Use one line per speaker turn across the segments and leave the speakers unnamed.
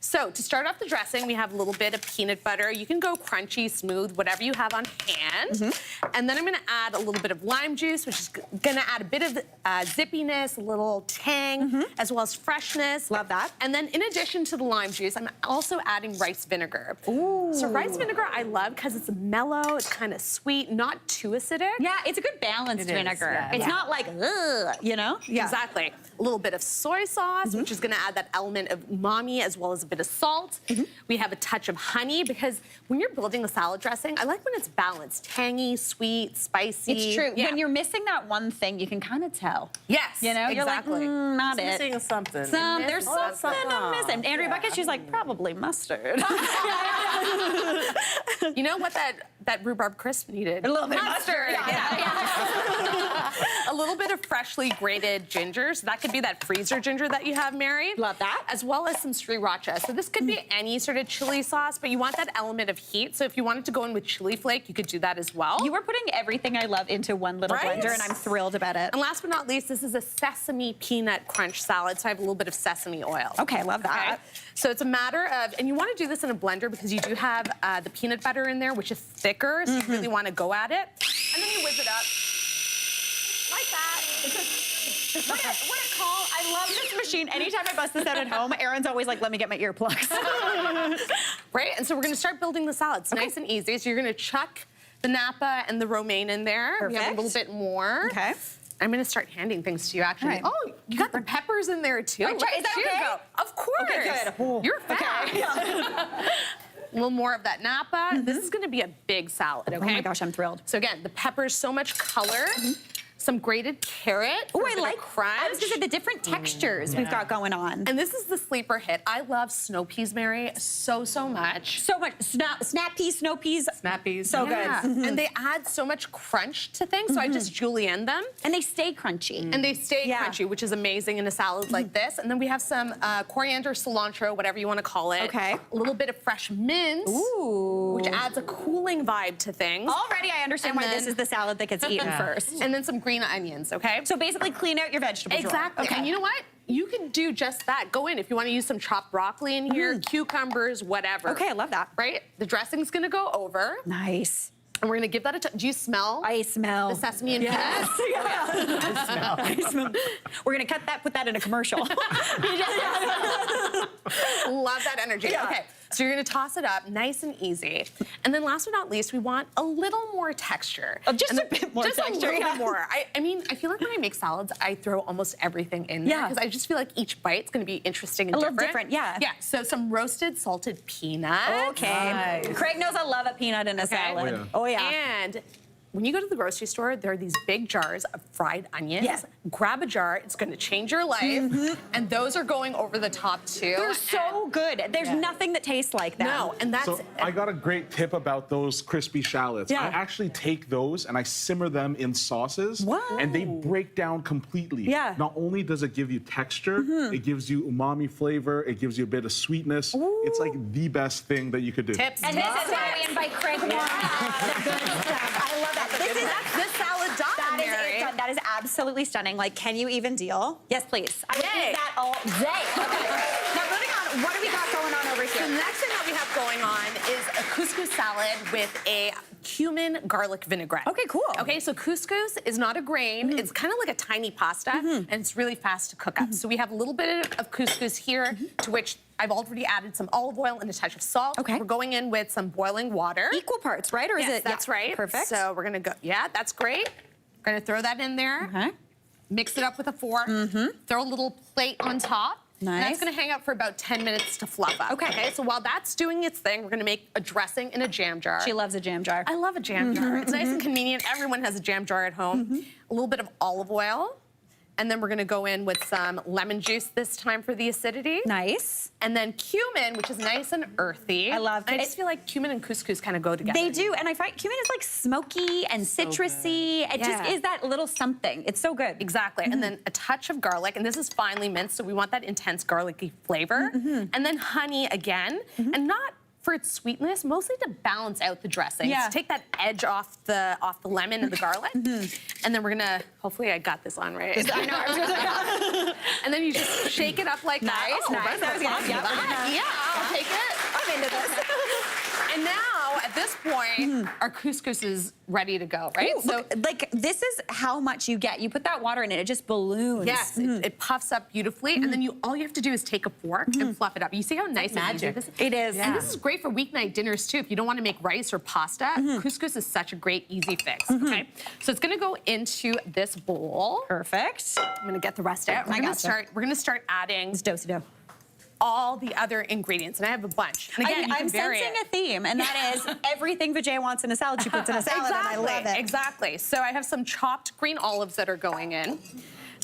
So to start off the dressing, we have a little bit of peanut butter. You can go crunchy, smooth, whatever you have on hand. And then I'm gonna add a little bit of lime juice, which is gonna add a bit of zippiness, a little tang, as well as freshness.
Love that.
And then in addition to the lime juice, I'm also adding rice vinegar.
Ooh.
So rice vinegar I love because it's mellow, it's kind of sweet, not too acidic.
Yeah, it's a good balanced vinegar.
yeah.
It's not like, ugh, you know?
Yeah. Exactly. A little bit of soy sauce, which is gonna add that element of umami as well as a bit of salt. We have a touch of honey because when you're building a salad dressing, I like when it's balanced. Tangy, sweet, spicy.
It's true.
Yeah.
When you're missing that one thing, you can kind of tell.
Yes,
You know,
exactly.
you're like, not
It's
it.
missing something.
There's something I'm missing. Andrea Bucket, she's like, probably mustard.
You know what that rhubarb crisp needed?
A little bit of mustard.
A little bit of freshly grated ginger. So that could be that freezer ginger that you have, Mary.
Love that.
As well as some sriracha. So this could be any sort of chili sauce, but you want that element of heat. So if you wanted to go in with chili flake, you could do that as well.
You are putting everything I love into one little
Right?
blender, and I'm thrilled about it.
And last but not least, this is a sesame peanut crunch salad. So I have a little bit of sesame oil.
Okay, I love that.
So it's a matter of, and you want to do this in a blender because you do have the peanut butter in there, which is thicker. So you really want to go at it. And then you whiz it up. Like that.
What a call. I love this machine. Anytime I bust this out at home, Erin's always like, let me get my earplugs.
Right? And so we're going to start building the salad. It's nice and easy. So you're going to chuck the napa and the romaine in there. We have a little bit more.
Okay.
I'm going to start handing things to you, actually.
Right.
Oh, you got the peppers in there, too.
Right,
Look
is that
at you
okay?
go. Of course.
Okay, good.
You're fast. A little more of that napa. This is going to be a big salad, okay?
Oh my gosh, I'm thrilled.
So again, the peppers, so much color. Some grated carrot.
Oh,
for a
I
bit of
like
crunch.
I was gonna say the different textures we've got going on.
And this is the sleeper hit. I love snow peas, Mary, so much.
So much snap peas, snow peas.
Snap peas.
So
Yeah.
good.
And they add so much crunch to things, so I just julienne them.
And they stay crunchy.
And they stay
Yeah.
crunchy, which is amazing in a salad like this. And then we have some coriander, cilantro, whatever you want to call it.
Okay.
A little bit of fresh mint,
Ooh.
which adds a cooling vibe to things.
Already I understand
And
why this
then-
is the salad that gets eaten first.
And then some green onions, okay?
So basically clean out your vegetable drawer.
Exactly.
Okay.
And you know what? You can do just that. Go in if you want to use some chopped broccoli in here, cucumbers, whatever.
Okay, I love that.
Right? The dressing's going to go over.
Nice.
And we're going to give that a touch. Do you smell
I smell.
the sesame and
Yes.
peanuts?
I smell. We're gonna put that in a commercial.
Love that energy.
Yeah.
Okay, so you're gonna toss it up, nice and easy. And then last but not least, we want a little more texture.
Just
And
a bit more
just
texture,
a little
yeah.
bit more. I mean, I feel like when I make salads, I throw almost everything in there
Yeah.
because I just feel like each bite's gonna be interesting and
A little
different.
different, yeah.
Yeah, so some roasted salted peanuts.
Okay.
Nice.
Craig knows I love a peanut in a salad. Oh yeah.
And when you go to the grocery store, there are these big jars of fried onions.
Yeah.
Grab a jar, it's gonna change your life. And those are going over the top too.
They're so good. There's nothing that tastes like that.
No, and that's
So I got a great tip about those crispy shallots.
Yeah.
I actually take those and I simmer them in sauces.
What?
And they break down completely.
Yeah.
Not only does it give you texture, it gives you umami flavor, it gives you a bit of sweetness. It's like the best thing that you could do.
tips.
And this is why we invite Craig Warren. The good stuff. I love that.
This salad done,
That is
Mary.
it done. That is absolutely stunning. Like, can you even deal? Yes, please. I would
Yay.
eat that all day. Okay. Now moving on, what do we got going on over
So the
here?
next thing that we have going on is a couscous salad with a cumin garlic vinaigrette.
Okay, cool.
Okay, so couscous is not a grain. It's kind of like a tiny pasta, and it's really fast to cook up. So we have a little bit of couscous here, to which I've already added some olive oil and a touch of salt.
Okay.
We're going in with some boiling water.
Equal parts, right? Or is
Yes,
it?
that's
yeah.
right.
Perfect.
So we're gonna go, yeah, that's great. We're gonna throw that in there.
Okay.
Mix it up with a fork. Throw a little plate on top. And
Nice.
that's gonna hang out for about 10 minutes to fluff up.
Okay.
So while that's doing its thing, we're gonna make a dressing in a jam jar.
She loves a jam jar.
I love a jam jar. It's nice and convenient. Everyone has a jam jar at home. A little bit of olive oil. And then we're gonna go in with some lemon juice this time for the acidity.
Nice.
And then cumin, which is nice and earthy.
I love
and I
it.
just feel like cumin and couscous kind of go together.
They do, and I find cumin is like smoky and citrusy. It just
Yeah.
is that little something. It's so good.
Exactly. And then a touch of garlic, and this is finely minced, so we want that intense garlicky flavor. And then honey again, and not for its sweetness, mostly to balance out the dressing.
Yeah.
To take that edge off the lemon and the garlic. And then we're gonna, hopefully I got this on right.
I know.
And then you just shake it up like that.
Nice,
Oh,
nice.
that's
I was gonna-
awesome.
yep.
Yeah. our couscous is ready to go, right?
Ooh, look, like this is how much you get. You put that water in it, it just balloons.
Yes, it puffs up beautifully, and then all you have to do is take a fork and fluff it up. You see how nice and easy this is?
It is.
And this is great for weeknight dinners too. If you don't want to make rice or pasta, couscous is such a great easy fix. Okay, so it's going to go into this bowl.
Perfect.
I'm going to get the rest out. We're going to start adding
It's do-si-do.
all the other ingredients, and I have a bunch. And again, you can
I'm
vary
sensing
it.
a theme, and that is everything Vijaya wants in a salad, she puts in a salad, and I love it.
Exactly. So I have some chopped green olives that are going in.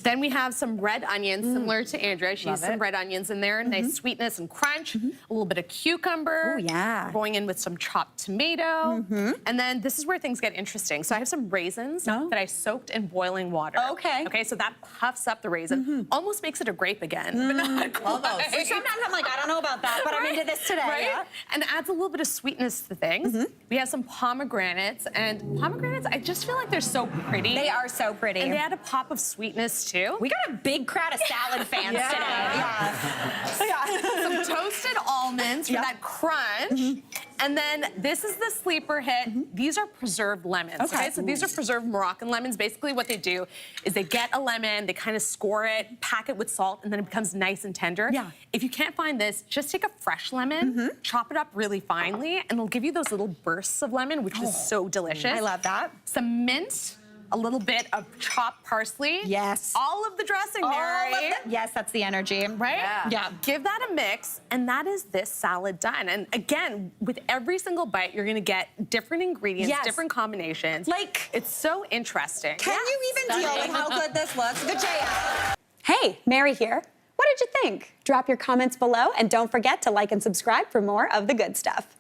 Then we have some red onions, similar to Andrea. She has some red onions in there, nice sweetness and crunch. A little bit of cucumber.
Oh, yeah.
We're going in with some chopped tomato. And then this is where things get interesting. So I have some raisins that I soaked in boiling water.
Okay.
Okay, so that puffs up the raisin. Almost makes it a grape again, but not quite.
Which sometimes I'm like, I don't know about that, but I'm into this today.
Right?
Yeah.
And adds a little bit of sweetness to things. We have some pomegranates, and pomegranates, I just feel like they're so pretty.
They are so pretty.
And they add a pop of sweetness too.
We got a big crowd of salad fans today. Yeah.
Some toasted almonds for that crunch. And then this is the sleeper hit. These are preserved lemons. Okay. So these are preserved Moroccan lemons. Basically what they do is they get a lemon, they kind of score it, pack it with salt, and then it becomes nice and tender.
Yeah.
If you can't find this, just take a fresh lemon, chop it up really finely, and it'll give you those little bursts of lemon, which is so delicious.
I love that.
Some mint, a little bit of chopped parsley.
Yes.
All of the dressing, Mary.
Yes, that's the energy.
Right?
Yeah.
Give that a mix, and that is this salad done. And again, with every single bite, you're gonna get different ingredients, different combinations.
Like,
it's so interesting.
Can you even deal with how good this looks? Vijaya. Hey, Mary here. What did you think? Drop your comments below, and don't forget to like and subscribe for more of the good stuff.